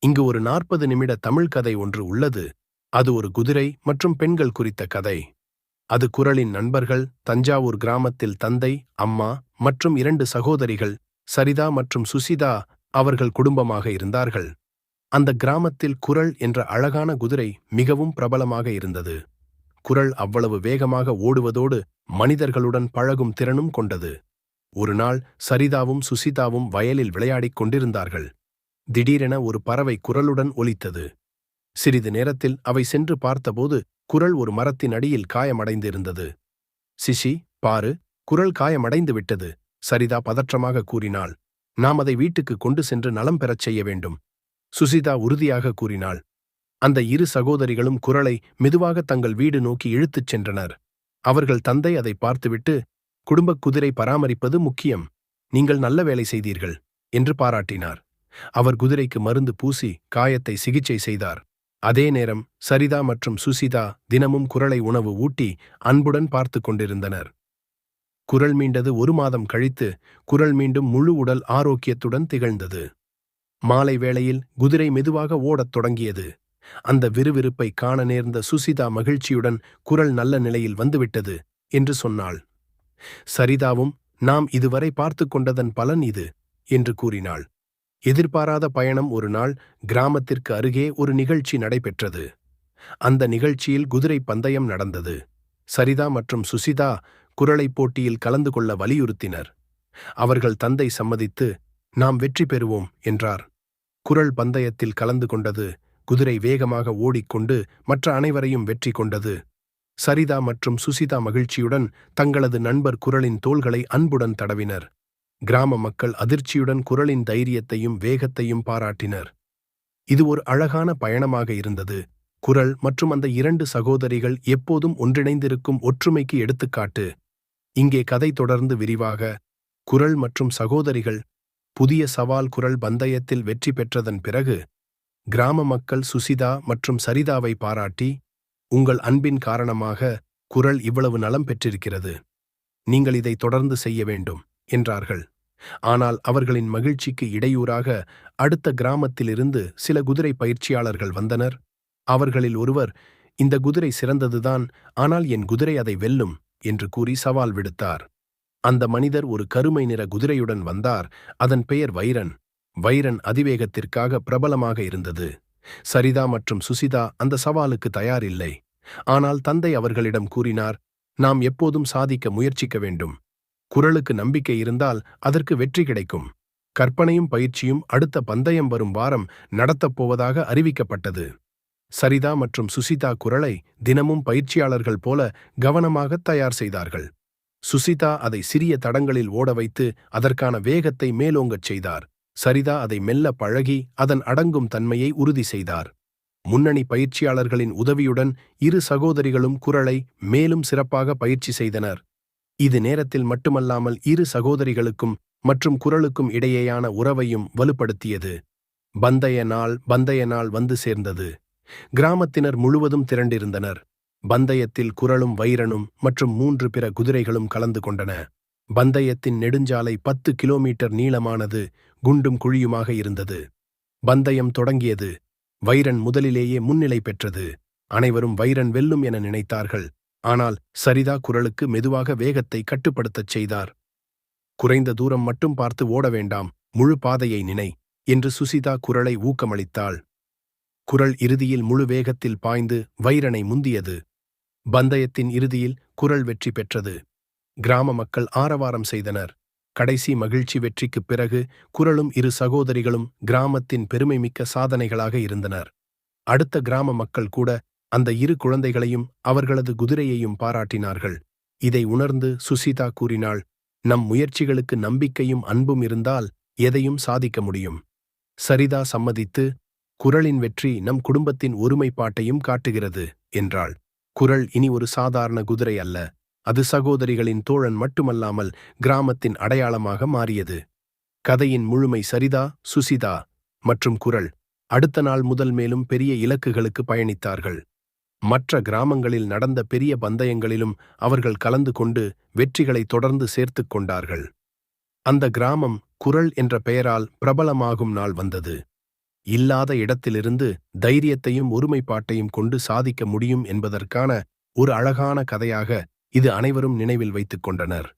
இங்கு ஒரு 40 நிமிட தமிழ் கதை ஒன்று உள்ளது. அது ஒரு குதிரை மற்றும் பெண்கள் குறித்த கதை. அது குறளின் நண்பர்கள். தஞ்சாவூர் கிராமத்தில் தந்தை, அம்மா மற்றும் 2 சகோதரிகள், சரிதா மற்றும் சுசிதா அவர்கள் குடும்பமாக இருந்தார்கள். அந்த கிராமத்தில் குறள் என்ற அழகான குதிரை மிகவும் பிரபலமாக இருந்தது. குறள் அவ்வளவு வேகமாக ஓடுவதோடு மனிதர்களுடன் பழகும் திறனும் கொண்டது. ஒரு நாள் சரிதாவும் சுசிதாவும் வயலில் விளையாடிக் கொண்டிருந்தார்கள். திடீரென ஒரு பறவை குரலுடன் ஒலித்தது. சிறிது நேரத்தில் அவை சென்று பார்த்தபோது குறள் ஒரு மரத்தின் அடியில் காயமடைந்திருந்தது. சிசி, பாரு, குறள் காயமடைந்து விட்டது, சரிதா பதற்றமாக கூறினாள். நாம் அதை வீட்டுக்கு கொண்டு சென்று நலம் பெறச் செய்ய வேண்டும், சுசிதா உறுதியாக கூறினாள். அந்த 2 சகோதரிகளும் குறளை மெதுவாக தங்கள் வீடு நோக்கி இழுத்துச் சென்றனர். அவர்கள் தந்தை அதை பார்த்துவிட்டு, குடும்பக் குதிரை பராமரிப்பது முக்கியம், நீங்கள் நல்ல வேலை செய்தீர்கள் என்று பாராட்டினார். அவர் குதிரைக்கு மருந்து பூசி காயத்தை சிகிச்சை செய்தார். அதே நேரம் சரிதா மற்றும் சுசிதா தினமும் குறளை உணவு ஊட்டி அன்புடன் பார்த்து கொண்டிருந்தனர். குறள் மீண்டது. 1 மாதம் கழித்து குறள் மீண்டும் முழு உடல் ஆரோக்கியத்துடன் திகழ்ந்தது. மாலை வேளையில் குதிரை மெதுவாக ஓடத் தொடங்கியது. அந்த விறுவிறுப்பை காண நேர்ந்த சுசிதா மகிழ்ச்சியுடன், குறள் நல்ல நிலையில் வந்துவிட்டது என்று சொன்னாள். சரிதாவும், நாம் இதுவரை பார்த்து கொண்டதன் பலன் இது என்று கூறினாள். எதிர்பாராத பயணம். ஒரு நாள் கிராமத்திற்கு அருகே ஒரு நிகழ்ச்சி நடைபெற்றது. அந்த நிகழ்ச்சியில் குதிரை பந்தயம் நடந்தது. சரிதா மற்றும் சுசிதா குறளை போட்டியில் கலந்து கொள்ள வலியுறுத்தினர். அவர்கள் தந்தை சம்மதித்து, நாம் வெற்றி பெறுவோம் என்றார். குறள் பந்தயத்தில் கலந்து கொண்டது. குதிரை வேகமாக ஓடிக்கொண்டு மற்ற அனைவரையும் வெற்றி கொண்டது. சரிதா மற்றும் சுசிதா மகிழ்ச்சியுடன் தங்களது நண்பர் குறளின் தோள்களை அன்புடன் தடவினர். கிராம மக்கள் அதிர்ச்சியுடன் குறளின் தைரியத்தையும் வேகத்தையும் பாராட்டினர். இது ஒரு அழகான பயணமாக இருந்தது. குறள் மற்றும் அந்த 2 சகோதரிகள் எப்போதும் ஒன்றிணைந்திருக்கும் ஒற்றுமைக்கு எடுத்துக்காட்டு. இங்கே கதை தொடர்ந்து விரிவாக. குறள் மற்றும் சகோதரிகள். புதிய சவால். குறள் பந்தயத்தில் வெற்றி பெற்றதன் பிறகு கிராம மக்கள் சுசிதா மற்றும் சரிதாவை பாராட்டி, உங்கள் அன்பின் காரணமாக குறள் இவ்வளவு நலம் பெற்றிருக்கிறது, நீங்கள் இதை தொடர்ந்து செய்ய வேண்டும் என்றார்கள். ஆனால் அவர்களின் மகிழ்ச்சிக்கு இடையூறாக அடுத்த கிராமத்திலிருந்து சில குதிரை பயிற்சியாளர்கள் வந்தனர். அவர்களில் ஒருவர், இந்த குதிரை சிறந்ததுதான், ஆனால் என் குதிரை அதை வெல்லும் என்று கூறி சவால் விடுத்தார். அந்த மனிதர் ஒரு கருமை நிற குதிரையுடன் வந்தார். அதன் பெயர் வைரன். வைரன் அதிவேகத்திற்காக பிரபலமாக இருந்தது. சரிதா மற்றும் சுசிதா அந்த சவாலுக்கு தயாரில்லை. ஆனால் தந்தை அவர்களிடம் கூறினார், நாம் எப்போதும் சாதிக்க முயற்சிக்க வேண்டும். குறளுக்கு நம்பிக்கை இருந்தால் அதற்கு வெற்றி கிடைக்கும். கற்பனையும் பயிற்சியும். அடுத்த பந்தயம் வரும் வாரம் நடத்தப்போவதாக அறிவிக்கப்பட்டது. சரிதா மற்றும் சுசிதா குறளை தினமும் பயிற்சியாளர்கள் போல கவனமாக தயார் செய்தார்கள். சுசிதா அதை சிறிய தடங்களில் ஓட வைத்து அதற்கான வேகத்தை மேலோங்கச் செய்தார். சரிதா அதை மெல்ல பழகி அதன் அடங்கும் தன்மையை உறுதி செய்தார். முன்னணி பயிற்சியாளர்களின் உதவியுடன் 2 சகோதரிகளும் குறளை மேலும் சிறப்பாக பயிற்சி செய்தனர். இது நேரத்தில் மட்டுமல்லாமல் 2 சகோதரிகளுக்கும் மற்றும் குறளுக்கும் இடையேயான உறவையும் வலுப்படுத்தியது. பந்தய நாள் வந்து சேர்ந்தது. கிராமத்தினர் முழுவதும் திரண்டிருந்தனர். பந்தயத்தில் குறளும் வைரனும் மற்றும் 3 பிற குதிரைகளும் கலந்து கொண்டன. பந்தயத்தின் நெடுஞ்சாலை 10 கிலோமீட்டர் நீளமானது, குண்டும் குழியுமாக இருந்தது. பந்தயம் தொடங்கியது. வைரன் முதலிலேயே முன்னிலை பெற்றது. அனைவரும் வைரன் வெல்லும் என நினைத்தார்கள். ஆனால் சரிதா குறளுக்கு மெதுவாக வேகத்தை கட்டுப்படுத்தச் செய்தார். குறைந்த தூரம் மட்டும் பார்த்து ஓட வேண்டாம், முழு பாதையை நினை என்று சுசிதா குறளை ஊக்கமளித்தாள். குறள் இறுதியில் முழு வேகத்தில் பாய்ந்து வைரனை முந்தியது. பந்தயத்தின் இறுதியில் குறள் வெற்றி பெற்றது. கிராம மக்கள் ஆரவாரம் செய்தனர். கடைசி மகிழ்ச்சி வெற்றிக்குப் பிறகு குறளும் 2 சகோதரிகளும் கிராமத்தின் பெருமைமிக்க சாதனைகளாக இருந்தனர். அடுத்த கிராம மக்கள் கூட அந்த 2 குழந்தைகளையும் அவர்களது குதிரையையும் பாராட்டினார்கள். இதை உணர்ந்து சுசிதா கூறினாள், நம் முயற்சிகளுக்கு நம்பிக்கையும் அன்பும் இருந்தால் எதையும் சாதிக்க முடியும். சரிதா சம்மதித்து, குறளின் வெற்றி நம் குடும்பத்தின் ஒருமைப்பாட்டையும் காட்டுகிறது என்றாள். குறள் இனி ஒரு சாதாரண குதிரை அல்ல, அது சகோதரிகளின் தோழன் மட்டுமல்லாமல் கிராமத்தின் அடையாளமாக மாறியது. கதையின் முழுமை. சரிதா, சுசிதா மற்றும் குறள் அடுத்த நாள் முதல் மேலும் பெரிய இலக்குகளுக்கு பயணித்தார்கள். மற்ற கிராமங்களில் நடந்த பெரிய பந்தயங்களிலும் அவர்கள் கலந்து கொண்டு வெற்றிகளை தொடர்ந்து சேர்த்துக் கொண்டார்கள். அந்த கிராமம் குறள் என்ற பெயரால் பிரபலமாகும் நாள் வந்தது. இல்லாத இடத்திலிருந்து தைரியத்தையும் ஒருமைப்பாட்டையும் கொண்டு சாதிக்க முடியும் என்பதற்கான ஒரு அழகான கதையாக இது அனைவரும் நினைவில் வைத்துக் கொண்டனர்.